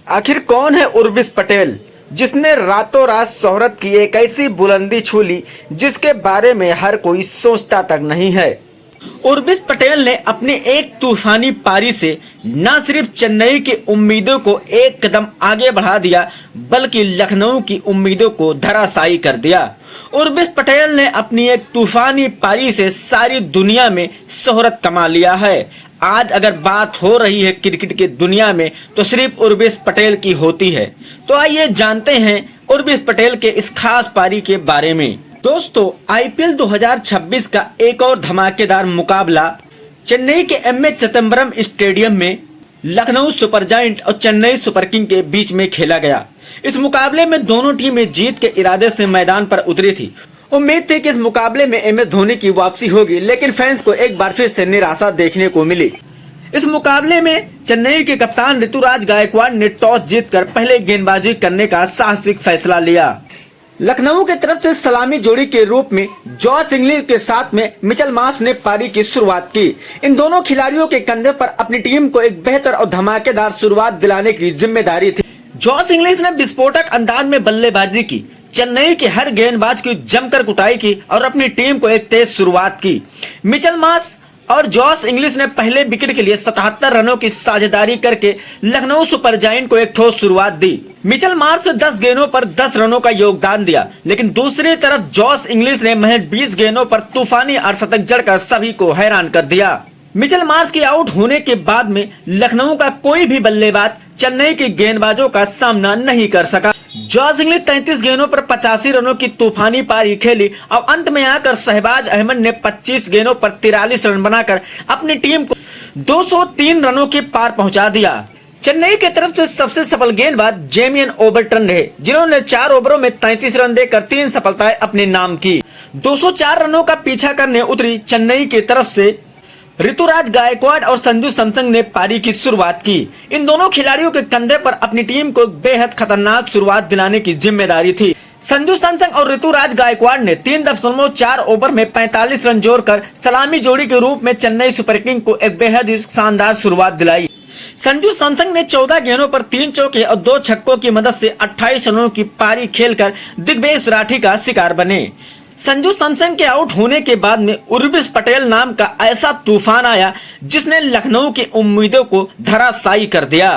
आखिर कौन है उर्विश पटेल, जिसने रातों रात शोहरत की एक ऐसी बुलंदी छू ली जिसके बारे में हर कोई सोचता तक नहीं है। उर्विश पटेल ने अपनी एक तूफानी पारी से न सिर्फ चेन्नई की उम्मीदों को एक कदम आगे बढ़ा दिया, बल्कि लखनऊ की उम्मीदों को धराशायी कर दिया। उर्विश पटेल ने अपनी एक तूफानी पारी से सारी दुनिया में शोहरत कमा लिया है। आज अगर बात हो रही है क्रिकेट की दुनिया में तो सिर्फ उर्विश पटेल की होती है। तो आइए जानते हैं उर्विश पटेल के इस खास पारी के बारे में। दोस्तों, आईपीएल 2026 का एक और धमाकेदार मुकाबला चेन्नई के एमए चिदंबरम स्टेडियम में लखनऊ सुपर जायंट और चेन्नई सुपर किंग के बीच में खेला गया। इस मुकाबले में दोनों टीमें जीत के इरादे से मैदान पर उतरी थी। उम्मीद थी कि इस मुकाबले में एमएस धोनी की वापसी होगी, लेकिन फैंस को एक बार फिर से निराशा देखने को मिली। इस मुकाबले में चेन्नई के कप्तान ऋतुराज गायकवाड़ ने टॉस जीतकर पहले गेंदबाजी करने का साहसिक फैसला लिया। लखनऊ की तरफ से सलामी जोड़ी के रूप में जॉस इंग्लिश के साथ में मिचेल मार्श ने पारी की शुरुआत की। इन दोनों खिलाड़ियों के कंधे पर अपनी टीम को एक बेहतर और धमाकेदार शुरुआत दिलाने की जिम्मेदारी थी। जॉस इंग्लिश ने विस्फोटक अंदाज में बल्लेबाजी की, चेन्नई के हर गेंदबाज की जमकर कुटाई की और अपनी टीम को एक तेज शुरुआत की। मिचेल मार्श और जॉस इंग्लिश ने पहले विकेट के लिए 77 रनों की साझेदारी करके लखनऊ सुपर जायंट को एक ठोस शुरुआत दी। मिचेल मार्श 10 गेंदों पर 10 रनों का योगदान दिया, लेकिन दूसरी तरफ जॉस इंग्लिश ने महज 20 गेंदों पर तूफानी अर्धशतक जड़कर सभी को हैरान कर दिया। मिचेल मार्श के आउट होने के बाद में लखनऊ का कोई भी बल्लेबाज चेन्नई के गेंदबाजों का सामना नहीं कर सका। जॉस इंग्लिश 33 गेंदों पर 85 रनों की तूफानी पारी खेली और अंत में आकर शहबाज अहमद ने 25 गेंदों पर 43 रन बनाकर अपनी टीम को 203 रनों के पार पहुंचा दिया। चेन्नई की तरफ से सबसे सफल गेंदबाज जेमियन ओबर्टन रहे, जिन्होंने 4 ओवरों में 33 रन देकर 3 सफलताएं अपने नाम की। 204 रनों का पीछा करने उतरी चेन्नई की तरफ से ऋतुराज गायकवाड़ और संजू सैमसन ने पारी की शुरुआत की। इन दोनों खिलाड़ियों के कंधे पर अपनी टीम को बेहद खतरनाक शुरुआत दिलाने की जिम्मेदारी थी। संजू सैमसन और ऋतुराज गायकवाड़ ने 3.4 ओवर में 45 रन जोड़कर सलामी जोड़ी के रूप में चेन्नई सुपर किंग को एक बेहद ही शानदार शुरुआत दिलाई। संजू सैमसन ने 14 गेंदों पर 3 चौके और 2 छक्कों की मदद से 28 रनों की पारी खेलकर दिग्विजय राठी का शिकार बने। संजू सैमसन के आउट होने के बाद में उर्विश पटेल नाम का ऐसा तूफान आया जिसने लखनऊ की उम्मीदों को धराशायी कर दिया।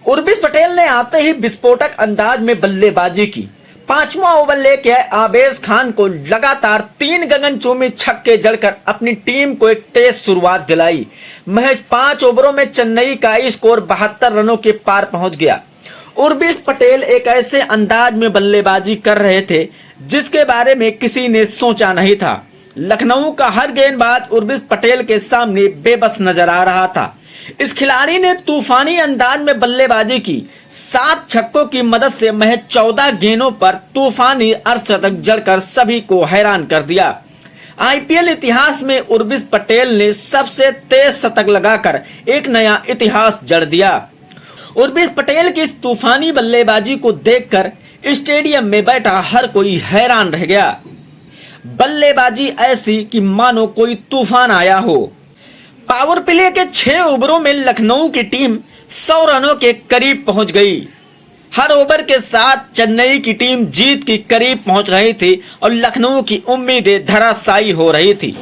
उर्विश पटेल ने आते ही विस्फोटक अंदाज में बल्लेबाजी की। 5वां ओवर लेके आए आबेज खान को लगातार 3 गगनचुंबी छक्के जड़कर अपनी टीम को एक तेज शुरुआत दिलाई। महज 5 ओवरों में चेन्नई का स्कोर 72 रनों के पार पहुंच गया। उर्विश पटेल एक ऐसे अंदाज में बल्लेबाजी कर रहे थे जिसके बारे में किसी ने सोचा नहीं था। लखनऊ का हर गेंदबाज उर्विश पटेल के सामने बेबस नजर आ रहा था। इस खिलाड़ी ने तूफानी अंदाज में बल्लेबाजी की। 7 छक्कों की मदद से महज 14 गेंदों पर तूफानी अर्धशतक जड़कर सभी को हैरान कर दिया। आईपीएल इतिहास में उर्विश पटेल ने सबसे तेज शतक लगाकर एक नया इतिहास जड़ दिया। उर्विश पटेल की इस तूफानी बल्लेबाजी को देखकर स्टेडियम में बैठा हर कोई हैरान रह गया। बल्लेबाजी ऐसी कि मानो कोई तूफान आया हो। पावर प्ले के 6 ओवरों में लखनऊ की टीम 100 रनों के करीब पहुंच गई। हर ओवर के साथ चेन्नई की टीम जीत के करीब पहुंच रही थी और लखनऊ की उम्मीदें धराशायी हो रही थी।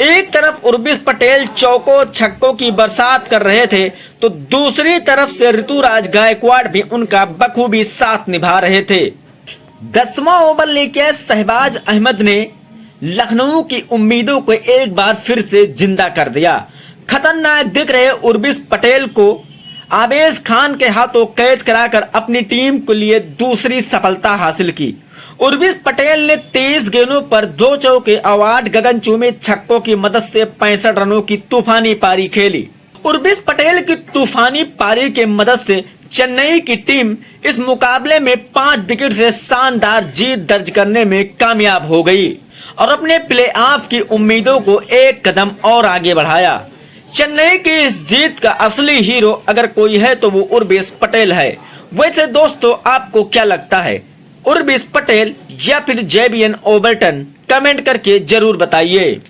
एक तरफ उर्विश पटेल चौकों छक्कों की बरसात कर रहे थे तो दूसरी तरफ से ऋतुराज गायकवाड़ भी उनका बखूबी साथ निभा रहे थे। 10वां ओवर लेके शहबाज अहमद ने लखनऊ की उम्मीदों को एक बार फिर से जिंदा कर दिया। खतरनाक दिख रहे उर्विश पटेल को आबेज खान के हाथों कैच कराकर अपनी टीम के लिए दूसरी सफलता हासिल की। उर्विश पटेल ने 23 गेंदों पर 2 चौके और 8 गगनचुंबी छक्कों की मदद से 65 रनों की तूफानी पारी खेली। उर्विश पटेल की तूफानी पारी के मदद से चेन्नई की टीम इस मुकाबले में 5 विकेट से शानदार जीत दर्ज करने में कामयाब हो गई और अपने प्लेऑफ की उम्मीदों को एक कदम और आगे बढ़ाया। चेन्नई की इस जीत का असली हीरो अगर कोई है तो वो उर्विश पटेल है। वैसे दोस्तों, आपको क्या लगता है, उर्विश पटेल या फिर जेमियन ओबर्टन? कमेंट करके जरूर बताइए।